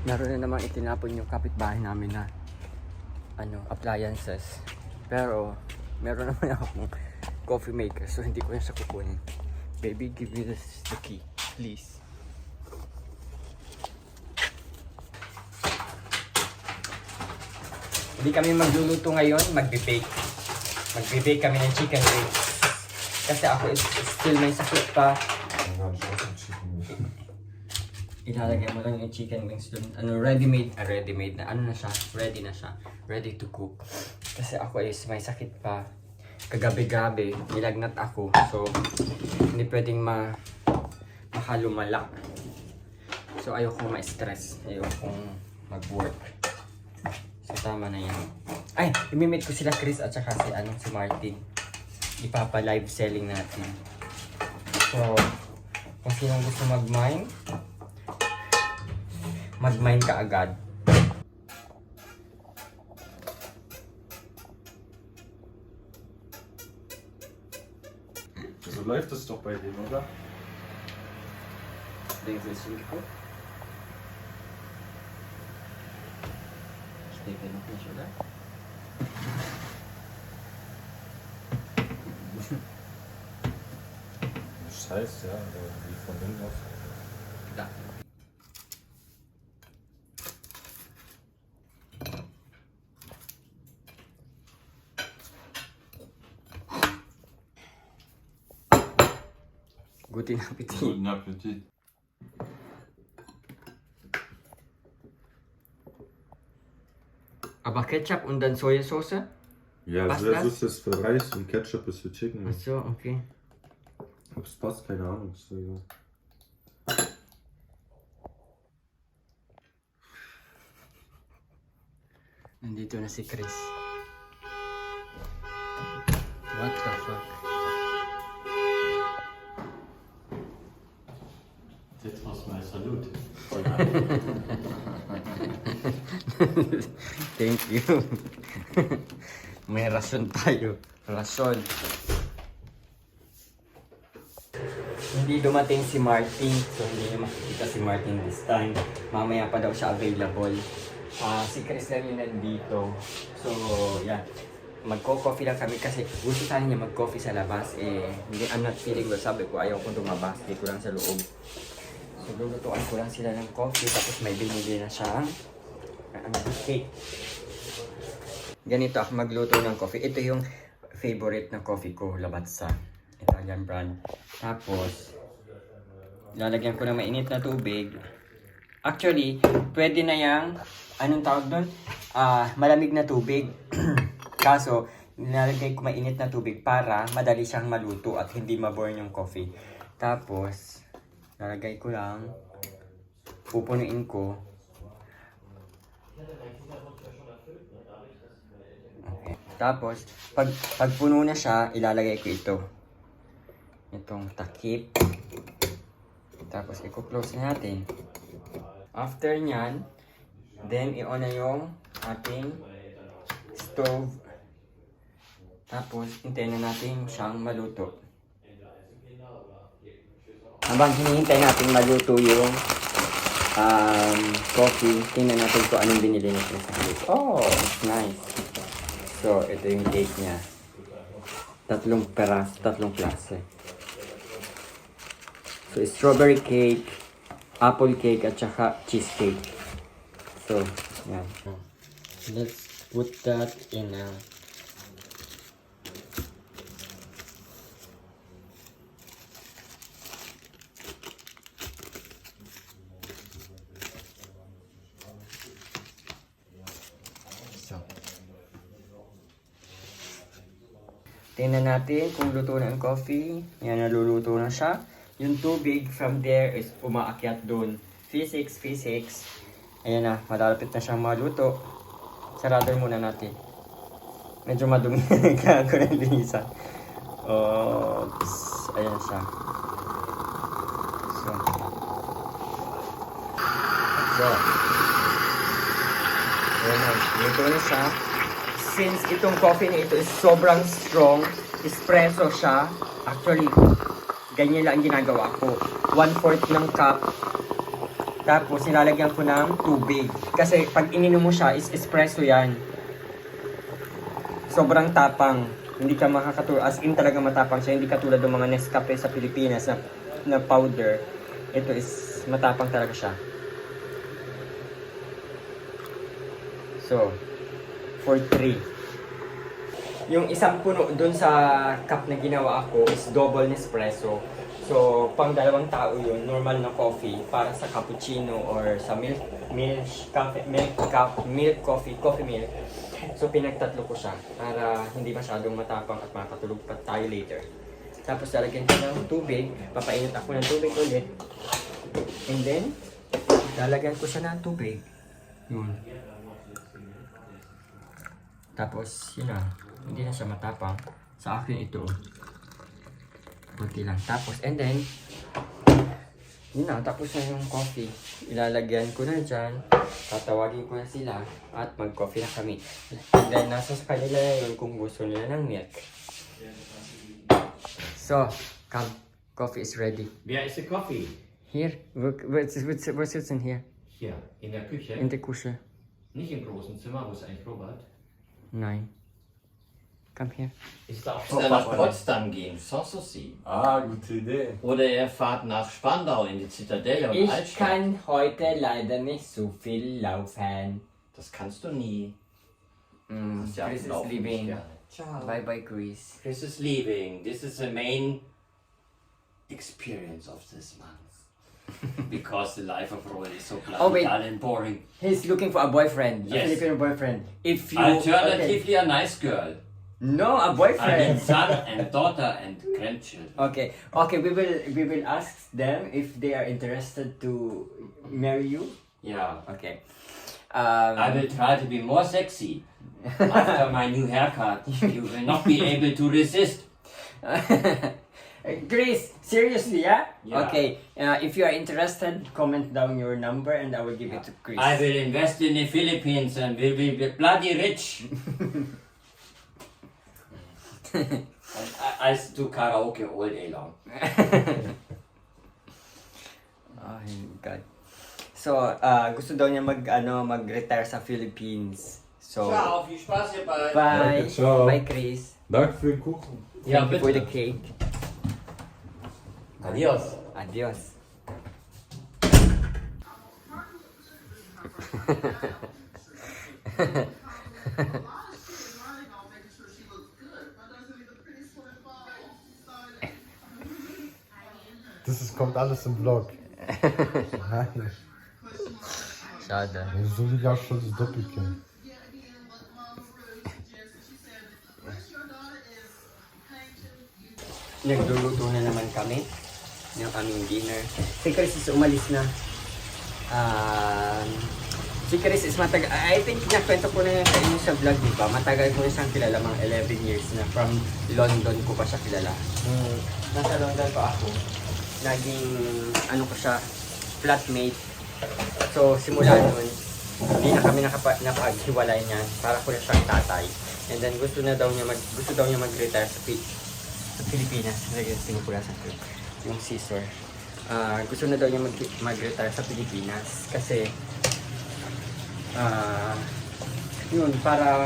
Meron na namang itinapon yung kapitbahay namin na appliances. Pero meron naman akong coffee maker, so hindi ko na siya kukunin. Baby, give me the key, please. Hindi kami magluluto ngayon, magbe-bake. Magbe-bake kami ng chicken wings. Kasi ako still may sakit pa. Ilalagay mo lang yung chicken wings dun. Ready-made na. Ano na siya? Ready na siya. Ready to cook. Kasi ako is may sakit pa. Kagabi-gabi, nilagnat ako. So, hindi pwedeng mahalumala. So, ayokong ma-stress. Ayokong mag-work. So, tama na yan. Ay, imimit ko sila Chris at saka si Martin. Ipapa-live selling natin. So, kung sinong gusto mag-mine ka agad. So läuft es doch bei denen, oder? Denkst du, es ist gut? Ich denke noch nicht, oder? Das heißt, ja, wie von innen aus. Da. Guten Appetit. Guten Appetit. Aber Ketchup und dann Sojasauce? Ja, Was Sojasauce ist für Reis und Ketchup ist für Chicken. Ach so, okay. Ob es passt, keine Ahnung. Ist so egal. Nandito na si Chris. What the fuck? Dit was mijn salut. Thank you. May rason tayo. Rason. Hindi dumating si Martin. So hindi niyo makikita si Martin this time. Mamaya pa daw siya available. Si Chris lang yun nandito. So, yan. Magko-coffee lang kami kasi gusto sana niya mag-coffee sa labas. I'm not feeling well. Sabi ko, ayaw ko lumabas. Dito lang sa loob. So, lulutuan ko lang sila ng coffee. Tapos may binili na siyang cake. Ganito ako magluto ng coffee. Ito yung favorite na coffee ko. Lavazza. Italian brand. Tapos, lalagyan ko ng mainit na tubig. Actually, pwede na yung, anong tawag doon? Malamig na tubig. Kaso, nilalagay ko mainit na tubig para madali siyang maluto at hindi maburn yung coffee. Tapos, lalagay ko lang, pupunuin ko. Okay. Tapos, pag puno na siya, ilalagay ko ito. Itong takip. Tapos, i-close natin. After nyan, then i-on na yung ating stove. Tapos, hintayin na natin siyang maluto. Habang hinihintay natin maluto yung coffee, tingnan natin kung anong binili natin sa cake. Oh, it's nice. So, ito yung cake niya. Tatlong klase. So, strawberry cake, apple cake, at saka cheesecake. So, yan. Let's put that in a... So. Tingnan natin kung luto na ang coffee. Yan, naluluto na siya. Yung tubig from there is umaakyat doon. Physics. Ayan na, malapit na siyang maluto. Sarado muna natin. Medyo madumi. Kaya ko na linisan. Oops. Ayan siya. So. Ayan na. Luto na siya. Since itong coffee na ito is sobrang strong, espresso siya. Actually, ganyan lang ginagawa ko. 1/4 ng cup Tapos, nilalagyan ko ng tubig. Kasi, pag ininom mo siya, is espresso yan. Sobrang tapang. Hindi ka makakatulog. As in talaga matapang siya. Hindi katulad ng mga Nescafe sa Pilipinas na powder. Ito is matapang talaga siya. So, for 3. Yung isang puno dun sa cup na ginawa ako is double Nespresso. So, pang dalawang tao yun, normal na coffee para sa cappuccino or sa milk coffee milk. So, pinagtatlo ko siya para hindi masyadong matapang at makatulog pa tayo later. Tapos, lalagyan ko ng tubig. Papainit ako ng tubig ulit. And then, lalagyan ko siya ng tubig. Yun. Tapos, yun na. Hindi na siya matapang. Sa akin ito. Kunti lang. Tapos, and then, yun na. Tapos na yung coffee. Ilalagyan ko na dyan. Tatawagin ko na sila. At mag-coffee na kami. And then, nasa sa kanila na yun kung gusto nila ng milk. So, come. Coffee is ready. Wer ist der Kaffee? Here. What's in here? Hier, in der Küche. In the Küche. Nicht im großen Zimmer, wo ist eigentlich Robert? Nein. Come here. Ich darf Oder nach Potsdam gehen, Sanssouci. Ah, gute Idee. Oder er fährt nach Spandau in die Zitadelle und Ich Altstadt. kann heute leider nicht so viel laufen. Das kannst du nie. Das ist ja Chris is Laufen nicht leaving. gerne. Ciao. Bye bye, Chris. Chris is leaving. This is the main experience of this month. Because the life of Robert is so Oh, wait. dull and boring. He's looking for a boyfriend. A Yes. Filipino boyfriend. If you Alternatively, a nice girl. okay. No, a I mean, boyfriend. son and daughter and grandchildren. Okay. We will ask them if they are interested to marry you. Yeah. Okay. I will try to be more sexy. After my new haircut, you will not be able to resist. Chris, seriously, yeah? Yeah. Okay. If you are interested, comment down your number and I will give it to Chris. I will invest in the Philippines and will be bloody rich. And I do karaoke all day long. Oh my God. So, gusto daw niya mag-retire sa Philippines. So, Ciao, viel Spaß hierbei. bye. Danke, ciao. Bye, Chris. Danke für den Kuchen. Ja, Thank you for the bitte. cake. Adios. Adios. Kommt alles im Vlog. Nein, Schade. so wie auch schon das Doppelkind. Nagluluto na naman kami ng aming dinner. Si Chris is umalis na. Si Chris is matagal. I think nakwento ko na yan sa inyo sa vlog, di ba? Matagal ko na siyang kilala, mga 11 years na. From London ko pa siya kilala. Nasa London pa ako. Naging, ko siya, flatmate. So, simula nun, hindi na kami napaghiwalay niya. Para ko na siyang tatay. And then, gusto daw niya mag-retire sa Pilipinas. Lagyan pinupunasan ko yung scissor. Gusto na daw niya mag-retire sa Pilipinas kasi yun, para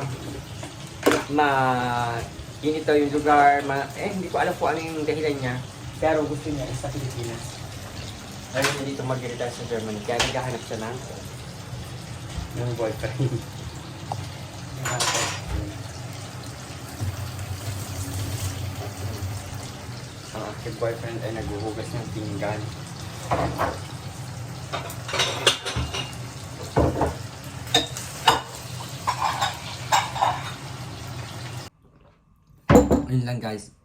init daw yung lugar, hindi ko alam kung ano yung dahilan niya, pero gusto niya is sa Pilipinas. Ayaw niya dito mag-retire sa Germany, kaya naghahanap siya ng boyfriend. Ang aking boyfriend ay naghuhugas ng pinggan. Yun lang guys.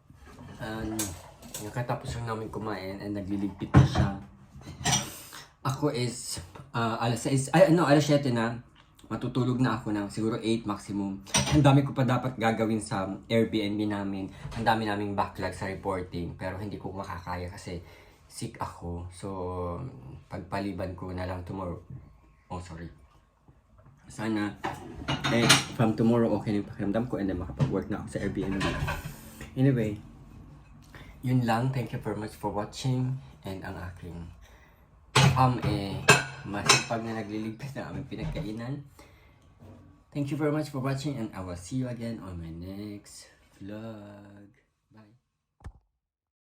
Nakatapos lang namin kumain and nagliligpit na siya. Ako is alas 7 na. Matutulog na ako ng siguro 8 maximum. Ang dami ko pa dapat gagawin sa Airbnb namin. Ang dami naming backlog sa reporting. Pero hindi ko makakaya kasi sick ako. So, pagpaliban ko na lang tomorrow. Oh, sorry. Sana, from tomorrow okay na yung pakiramdam ko and then makapag-work na ako sa Airbnb. Anyway, yun lang. Thank you very much for watching. And ang aking masipag na nagliligpit ng aming pinagkainan. Thank you very much for watching and I will see you again on my next vlog. Bye!